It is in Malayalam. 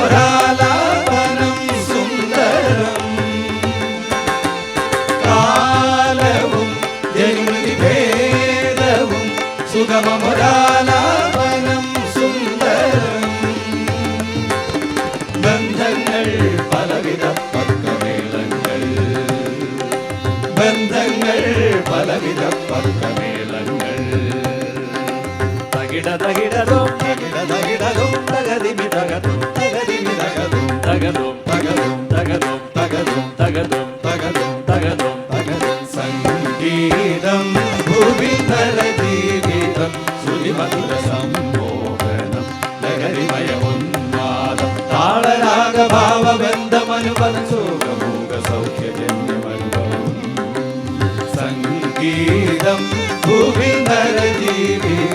സുഗമൊരാലാപനം സുന്ദരം കാലവും ജനുമതി ഭേദവും സുഗമൊരാലാപനം സുന്ദരം ബന്ധങ്ങൾ പലവിധ പക്കമേളങ്ങൾ ബന്ധങ്ങൾ പലവിധ പക്കമേളങ്ങൾ തകിട തകിടതും തകിട തകിടതും തകതിമി തകതും തകതിമി തകതും തകതും തകതും തകതും തകതും തകതും തകതും തകതും തകതും സംഗീതം ഭൂവിതര ജീവിതം സുരിമധുര സംമോഹനം ലഹരിമയ ഉന്മാദം താളരാഗഭാവബന്ധമനുപദം സുഖമൂക സൗഖ്യജന്യമനുഭവം സംഗീതം ഭൂവിതര ജീവിതം